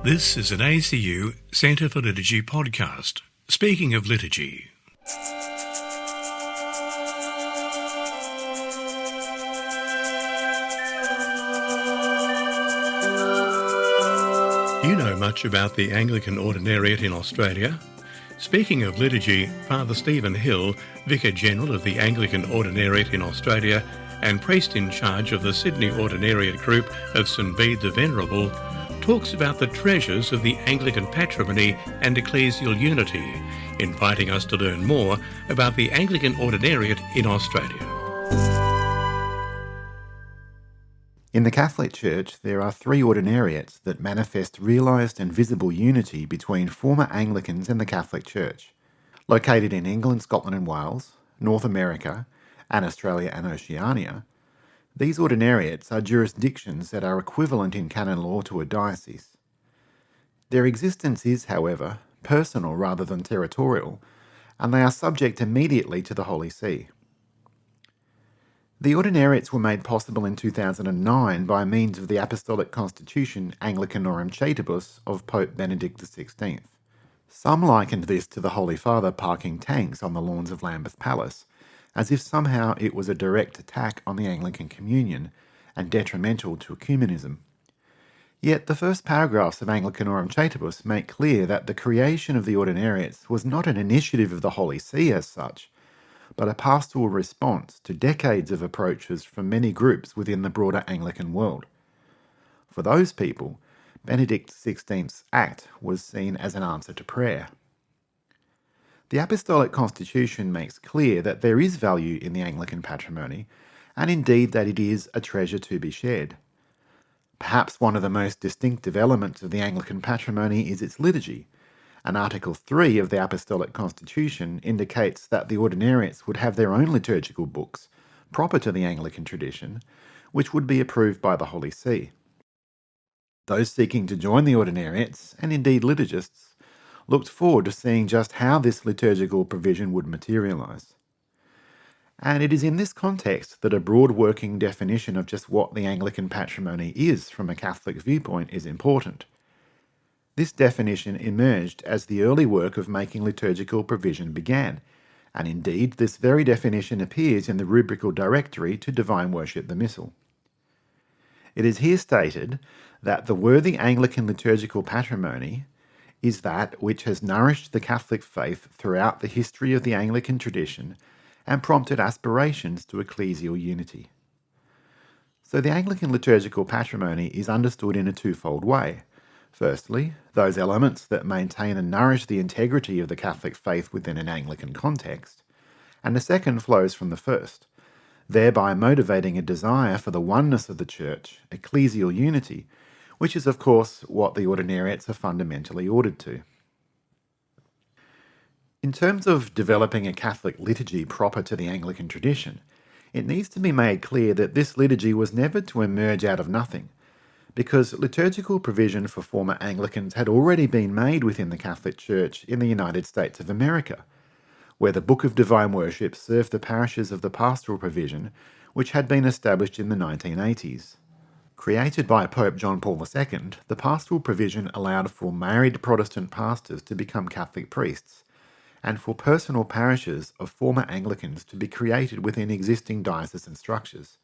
This is an ACU Centre for Liturgy podcast. Speaking of liturgy. Do you know much about the Anglican Ordinariate in Australia? Speaking of liturgy, Father Stephen Hill, Vicar General of the Anglican Ordinariate in Australia and priest in charge of the Sydney Ordinariate group of St Bede the Venerable, talks about the treasures of the Anglican patrimony and ecclesial unity, inviting us to learn more about the Anglican Ordinariate in Australia. In the Catholic Church, there are three ordinariates that manifest realised and visible unity between former Anglicans and the Catholic Church. Located in England, Scotland and Wales, North America, and Australia and Oceania, these ordinariates are jurisdictions that are equivalent in canon law to a diocese. Their existence is, however, personal rather than territorial, and they are subject immediately to the Holy See. The ordinariates were made possible in 2009 by means of the Apostolic Constitution Anglicanorum Chaetibus of Pope Benedict XVI. Some likened this to the Holy Father parking tanks on the lawns of Lambeth Palace, as if somehow it was a direct attack on the Anglican Communion and detrimental to ecumenism. Yet the first paragraphs of Anglicanorum Chaetibus make clear that the creation of the ordinariates was not an initiative of the Holy See as such, but a pastoral response to decades of approaches from many groups within the broader Anglican world. For those people, Benedict XVI's act was seen as an answer to prayer. The Apostolic Constitution makes clear that there is value in the Anglican patrimony, and indeed that it is a treasure to be shared. Perhaps one of the most distinctive elements of the Anglican patrimony is its liturgy, and Article 3 of the Apostolic Constitution indicates that the ordinariates would have their own liturgical books, proper to the Anglican tradition, which would be approved by the Holy See. Those seeking to join the ordinariates, and indeed liturgists, looked forward to seeing just how this liturgical provision would materialise. And it is in this context that a broad working definition of just what the Anglican patrimony is from a Catholic viewpoint is important. This definition emerged as the early work of making liturgical provision began, and indeed this very definition appears in the rubrical directory to Divine Worship the Missal. It is here stated that the worthy Anglican liturgical patrimony is that which has nourished the Catholic faith throughout the history of the Anglican tradition and prompted aspirations to ecclesial unity. So the Anglican liturgical patrimony is understood in a twofold way. Firstly, those elements that maintain and nourish the integrity of the Catholic faith within an Anglican context, and the second flows from the first, thereby motivating a desire for the oneness of the Church, ecclesial unity, which is of course what the ordinariates are fundamentally ordered to. In terms of developing a Catholic liturgy proper to the Anglican tradition, it needs to be made clear that this liturgy was never to emerge out of nothing, because liturgical provision for former Anglicans had already been made within the Catholic Church in the United States of America, where the Book of Divine Worship served the parishes of the pastoral provision which had been established in the 1980s. Created by Pope John Paul II, the pastoral provision allowed for married Protestant pastors to become Catholic priests, and for personal parishes of former Anglicans to be created within existing diocesan structures.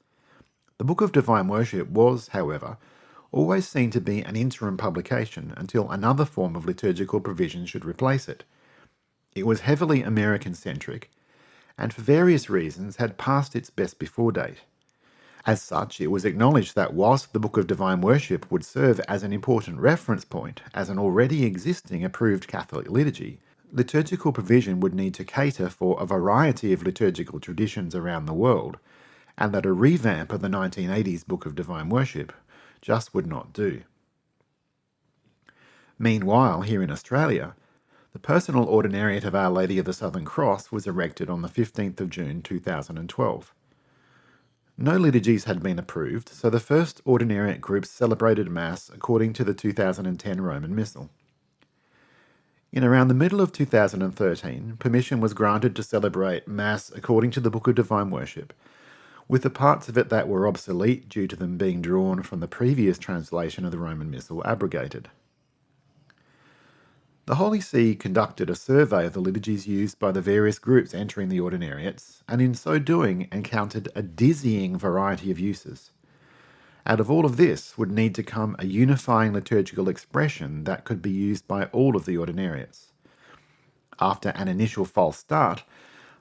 The Book of Divine Worship was, however, always seen to be an interim publication until another form of liturgical provision should replace it. It was heavily American-centric, and for various reasons had passed its best before date. As such, it was acknowledged that whilst the Book of Divine Worship would serve as an important reference point as an already existing approved Catholic liturgy, liturgical provision would need to cater for a variety of liturgical traditions around the world, and that a revamp of the 1980s Book of Divine Worship just would not do. Meanwhile, here in Australia, the personal ordinariate of Our Lady of the Southern Cross was erected on the 15th of June 2012. No liturgies had been approved, so the first ordinariate groups celebrated Mass according to the 2010 Roman Missal. In around the middle of 2013, permission was granted to celebrate Mass according to the Book of Divine Worship, with the parts of it that were obsolete due to them being drawn from the previous translation of the Roman Missal abrogated. The Holy See conducted a survey of the liturgies used by the various groups entering the Ordinariates, and in so doing encountered a dizzying variety of uses. Out of all of this would need to come a unifying liturgical expression that could be used by all of the Ordinariates. After an initial false start,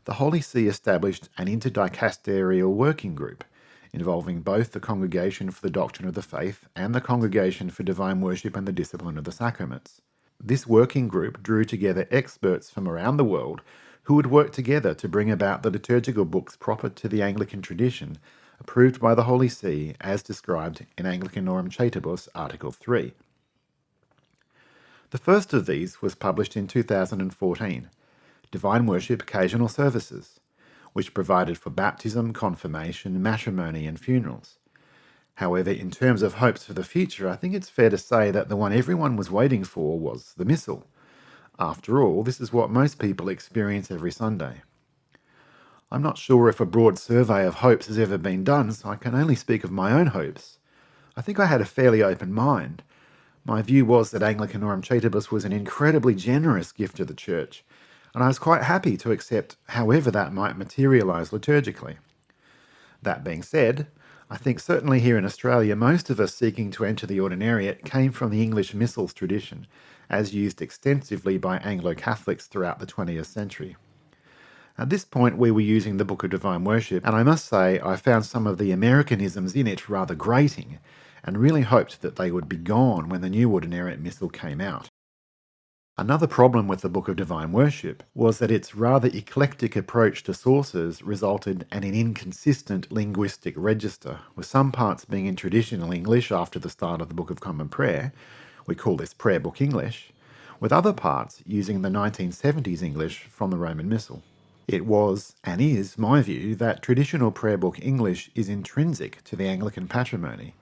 the Holy See established an interdicasterial working group involving both the Congregation for the Doctrine of the Faith and the Congregation for Divine Worship and the Discipline of the Sacraments. This working group drew together experts from around the world who would work together to bring about the liturgical books proper to the Anglican tradition, approved by the Holy See as described in Anglicanorum Chaetibus, Article 3. The first of these was published in 2014, Divine Worship Occasional Services, which provided for baptism, confirmation, matrimony and funerals. However, in terms of hopes for the future, I think it's fair to say that the one everyone was waiting for was the Missal. After all, this is what most people experience every Sunday. I'm not sure if a broad survey of hopes has ever been done, so I can only speak of my own hopes. I think I had a fairly open mind. My view was that Anglicanorum Chaetibus was an incredibly generous gift to the Church, and I was quite happy to accept however that might materialise liturgically. That being said, I think certainly here in Australia, most of us seeking to enter the Ordinariate came from the English Missals tradition, as used extensively by Anglo-Catholics throughout the 20th century. At this point, we were using the Book of Divine Worship, and I must say I found some of the Americanisms in it rather grating, and really hoped that they would be gone when the new Ordinariate Missal came out. Another problem with the Book of Divine Worship was that its rather eclectic approach to sources resulted in an inconsistent linguistic register, with some parts being in traditional English after the start of the Book of Common Prayer — we call this Prayer Book English — with other parts using the 1970s English from the Roman Missal. It was, and is, my view that traditional Prayer Book English is intrinsic to the Anglican patrimony,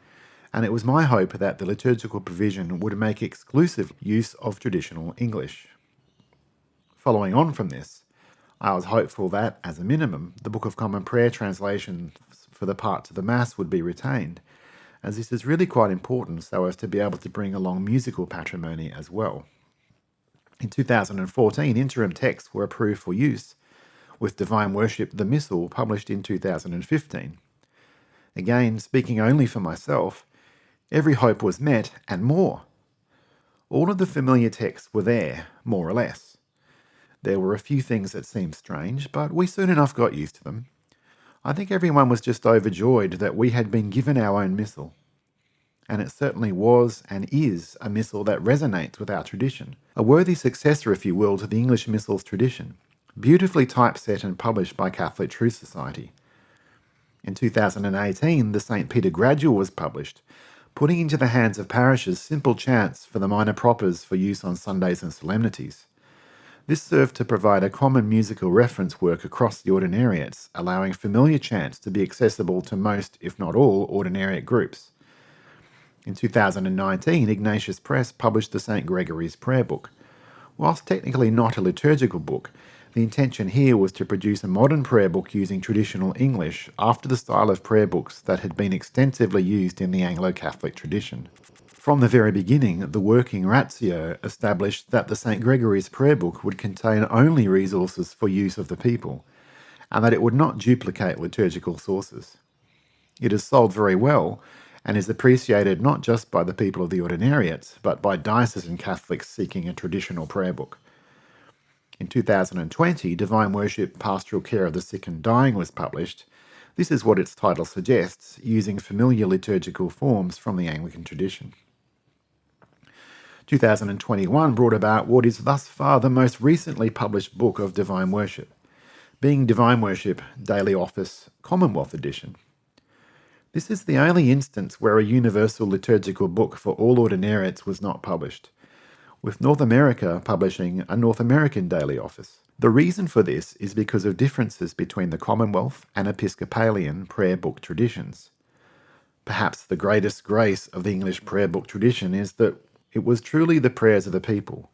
and it was my hope that the liturgical provision would make exclusive use of traditional English. Following on from this, I was hopeful that, as a minimum, the Book of Common Prayer translations for the parts of the Mass would be retained, as this is really quite important so as to be able to bring along musical patrimony as well. In 2014, interim texts were approved for use, with Divine Worship the Missal published in 2015. Again, speaking only for myself, every hope was met, and more. All of the familiar texts were there, more or less. There were a few things that seemed strange, but we soon enough got used to them. I think everyone was just overjoyed that we had been given our own Missal. And it certainly was and is a Missal that resonates with our tradition, a worthy successor, if you will, to the English Missal's tradition, beautifully typeset and published by Catholic Truth Society. In 2018, the St. Peter Gradual was published, putting into the hands of parishes simple chants for the minor propers for use on Sundays and solemnities. This served to provide a common musical reference work across the Ordinariates, allowing familiar chants to be accessible to most, if not all, Ordinariate groups. In 2019, Ignatius Press published the St. Gregory's Prayer Book. Whilst technically not a liturgical book, the intention here was to produce a modern prayer book using traditional English after the style of prayer books that had been extensively used in the Anglo-Catholic tradition. From the very beginning, the working ratio established that the St. Gregory's Prayer Book would contain only resources for use of the people, and that it would not duplicate liturgical sources. It is sold very well, and is appreciated not just by the people of the Ordinariates, but by diocesan Catholics seeking a traditional prayer book. In 2020, Divine Worship Pastoral Care of the Sick and Dying was published. This is what its title suggests, using familiar liturgical forms from the Anglican tradition. 2021 brought about what is thus far the most recently published book of Divine Worship, being Divine Worship Daily Office Commonwealth Edition. This is the only instance where a universal liturgical book for all Ordinariates was not published, with North America publishing a North American daily office. The reason for this is because of differences between the Commonwealth and Episcopalian prayer book traditions. Perhaps the greatest grace of the English prayer book tradition is that it was truly the prayers of the people,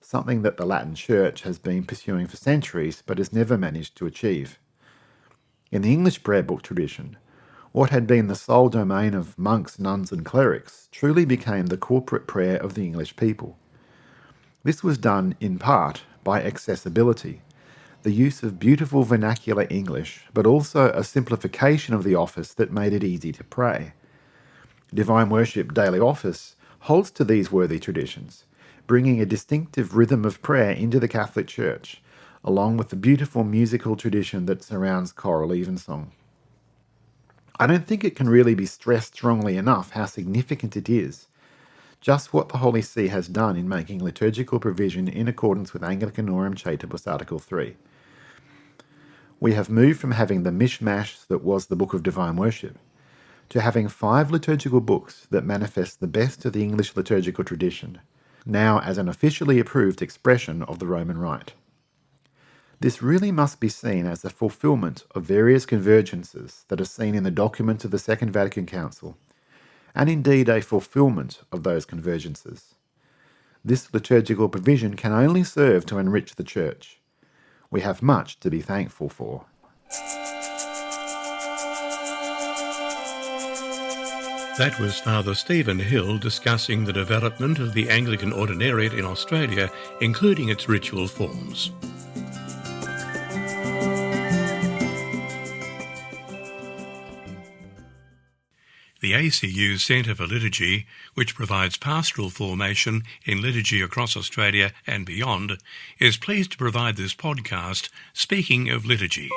something that the Latin Church has been pursuing for centuries but has never managed to achieve. In the English prayer book tradition, what had been the sole domain of monks, nuns and clerics truly became the corporate prayer of the English people. This was done in part by accessibility, the use of beautiful vernacular English, but also a simplification of the office that made it easy to pray. Divine Worship Daily Office holds to these worthy traditions, bringing a distinctive rhythm of prayer into the Catholic Church, along with the beautiful musical tradition that surrounds choral evensong. I don't think it can really be stressed strongly enough how significant it is, just what the Holy See has done in making liturgical provision in accordance with Anglican Norum Chaetibus Article 3. We have moved from having the mishmash that was the Book of Divine Worship to having 5 liturgical books that manifest the best of the English liturgical tradition, now as an officially approved expression of the Roman Rite. This really must be seen as the fulfillment of various convergences that are seen in the documents of the Second Vatican Council, and indeed a fulfillment of those convergences. This liturgical provision can only serve to enrich the Church. We have much to be thankful for. That was Father Stephen Hill discussing the development of the Anglican Ordinariate in Australia, including its ritual forms. The ACU Centre for Liturgy, which provides pastoral formation in liturgy across Australia and beyond, is pleased to provide this podcast, Speaking of Liturgy.